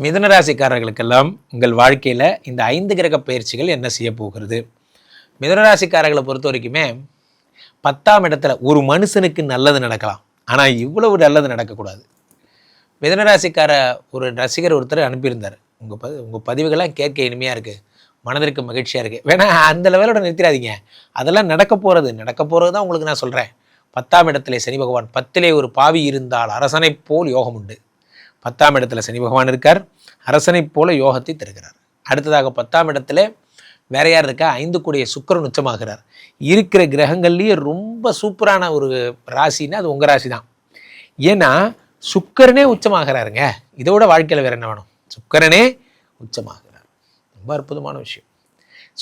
மிதுனராசிக்காரர்களுக்கெல்லாம் உங்கள் வாழ்க்கையில் இந்த 5 கிரக பயிற்சிகள் என்ன செய்ய போகிறது? மிதுனராசிக்காரர்களை பொறுத்த வரைக்குமே 10ஆம் இடத்துல ஒரு மனுஷனுக்கு நல்லது நடக்கலாம், ஆனால் இவ்வளவு நல்லது நடக்கக்கூடாது. மிதுனராசிக்கார ஒரு ரசிகர் ஒருத்தர் அனுப்பியிருந்தார், உங்கள் பதிவுகள்லாம் கேட்க இனிமையாக இருக்குது, மனதிற்கு மகிழ்ச்சியாக இருக்குது, வேணா அந்த லெவலோட நிறுத்திடாதீங்க, அதெல்லாம் நடக்க போகிறது தான் உங்களுக்கு நான் சொல்கிறேன். 10ஆம் இடத்துல சனி பகவான், 10லே ஒரு பாவி இருந்தால் அரசனை போல் யோகம் உண்டு. 10ஆம் இடத்துல சனி பகவான் இருக்கார், அரசனை போல யோகத்தை தருகிறார். அடுத்ததாக 10ஆம் இடத்துல வேற யார் இருக்கா? 5 கூடிய சுக்கிரன் உச்சமாகிறார். இருக்கிற கிரகங்கள்லேயே ரொம்ப சூப்பரான ஒரு ராசின்னா அது உங்கள் ராசி தான். ஏன்னா சுக்கிரனே உச்சமாகிறாருங்க, இதோட வாழ்க்கையில் வேற என்ன வேணும்? சுக்கிரனே உச்சமாகிறார், ரொம்ப அற்புதமான விஷயம்.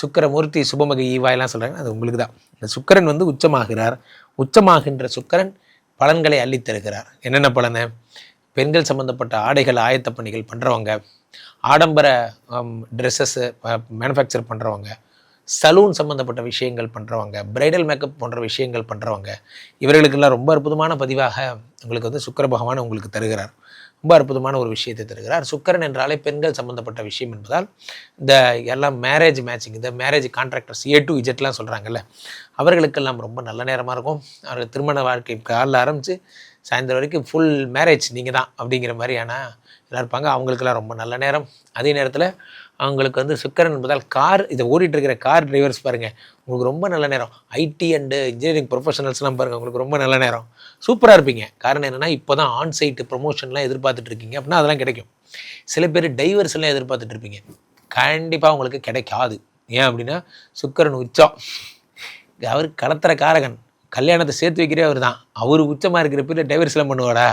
சுக்கிரமூர்த்தி சுபமகி ஈவாயெல்லாம் சொல்கிறாங்க, அது உங்களுக்கு தான். இந்த சுக்கிரன் உச்சமாகிறார். உச்சமாகின்ற சுக்கிரன் பலன்களை அள்ளித்தருகிறார். என்னென்ன பலனை? பெண்கள் சம்மந்தப்பட்ட ஆடைகள் ஆயத்த பணிகள் பண்ணுறவங்க, ஆடம்பர ட்ரெஸ்ஸஸ்ஸு மேனுஃபேக்சர் பண்ணுறவங்க, சலூன் சம்மந்தப்பட்ட விஷயங்கள் பண்ணுறவங்க, பிரைடல் மேக்கப் போன்ற விஷயங்கள் பண்ணுறவங்க, இவர்களுக்கெல்லாம் ரொம்ப அற்புதமான பதிவாக உங்களுக்கு சுக்கிர பகவான் உங்களுக்கு தருகிறார். ரொம்ப அற்புதமான ஒரு விஷயத்தை தருகிறார். சுக்கிரன் என்றாலே பெண்கள் சம்மந்தப்பட்ட விஷயம் என்பதால் இந்த எல்லாம் மேரேஜ் மேட்சிங், இந்த marriage contractors A to Z சொல்கிறாங்கல்ல, அவர்களுக்கெல்லாம் ரொம்ப நல்ல நேரமாக இருக்கும். அவர்கள் திருமண வாழ்க்கை காலில் ஆரம்பித்து சாயந்தரம் வரைக்கும் ஃபுல் மேரேஜ் நீங்கள் தான் அப்படிங்கிற மாதிரியான எல்லாம் இருப்பாங்க. அவங்களுக்கெல்லாம் ரொம்ப நல்ல நேரம். அதே நேரத்தில் அவங்களுக்கு சுக்கிரன் என்பதால் இதை ஓடிட்டுருக்கிற கார் டிரைவர்ஸ் பாருங்கள், உங்களுக்கு ரொம்ப நல்ல நேரம். ஐடி அண்டு இன்ஜினியரிங் ப்ரொஃபஷனல்ஸ்லாம் பாருங்கள், உங்களுக்கு ரொம்ப நல்ல நேரம், சூப்பராக இருப்பீங்க. காரணம் என்னென்னா இப்போ தான் ஆன்சைட்டு ப்ரொமோஷன்லாம் எதிர்பார்த்துட்ருக்கீங்க அப்படின்னா அதெல்லாம் கிடைக்கும். சில பேர் டைவர்ஸ்லாம் எதிர்பார்த்துட்டு இருப்பீங்க, கண்டிப்பாக உங்களுக்கு கிடைக்காது. ஏன் அப்படின்னா சுக்கிரன் உச்சம், அவர் கடத்துகிற காரகன், கல்யாணத்தை சேர்த்து வைக்கிறே அவர் தான். அவர் உச்சமாக இருக்கிற பேர் டைவர்ஸ்லாம் பண்ணுவாடா?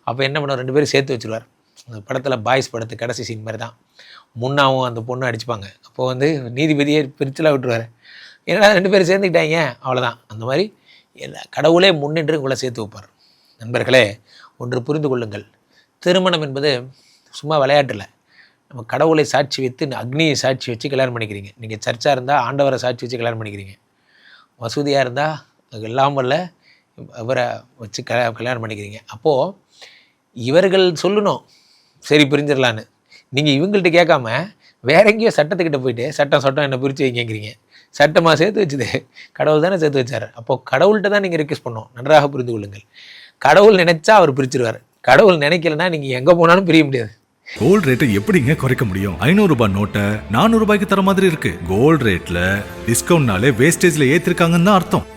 அப்போ என்ன பண்ணுவார்? 2 பேரும் சேர்த்து வச்சுருவார். அந்த படத்தில் பாய்ஸ் படத்து கடைசி சீன் மாதிரி தான். முன்னாவும் அந்த பொண்ணு அடிச்சுப்பாங்க. அப்போது நீதிபதியே பிரிச்சுலாம் விட்டுருவார். ஏன்னா 2 பேரும் சேர்ந்துக்கிட்டாங்க, அவ்வளோதான். அந்த மாதிரி கடவுளே முன்னின்று உங்களை சேர்த்து வைப்பார். நண்பர்களே, ஒன்று புரிந்து கொள்ளுங்கள், திருமணம் என்பது சும்மா விளையாட்டில். நம்ம கடவுளை சாட்சி வைத்து, அக்னியை சாட்சி வச்சு கல்யாணம் பண்ணிக்கிறீங்க. நீங்கள் சர்ச்சாக இருந்தால் ஆண்டவரை சாட்சி வச்சு கல்யாணம் பண்ணிக்கிறீங்க. மசூதியாக இருந்தால் அது இல்லாமல் அவரை வச்சு கல்யாணம் பண்ணிக்கிறீங்க. அப்போது இவர்கள் சொல்லணும் சரி பிரிஞ்சிடலான்னு, நீங்கள் இவங்கள்ட்ட கேட்காம வேற எங்கேயோ சட்டத்துக்கிட்ட போயிட்டு சட்டம் என்ன பிரித்து வைங்கிறீங்க. சட்டமாக சேர்த்து வச்சுது கடவுள் தானே சேர்த்து வச்சார். அப்போது கடவுள்கிட்ட தான் நீங்கள் ரிக்வெஸ்ட் பண்ணணும். நன்றாக புரிந்து கொள்ளுங்கள். கடவுள் நினைச்சா அவர் பிரிச்சிருவார், கடவுள் நினைக்கலன்னா நீங்கள் எங்கே போனாலும் பிரிய முடியாது. கோல்ட் ரேட்டை எப்படிங்க குறைக்க முடியும்? 500 ரூபாய் நோட்டை 400 ரூபாய்க்கு தர மாதிரி இருக்கு. கோல்ட் ரேட்ல டிஸ்கவுண்ட்னாலே வேஸ்டேஜ்ல ஏத்திருக்காங்கன்னு தான் அர்த்தம்.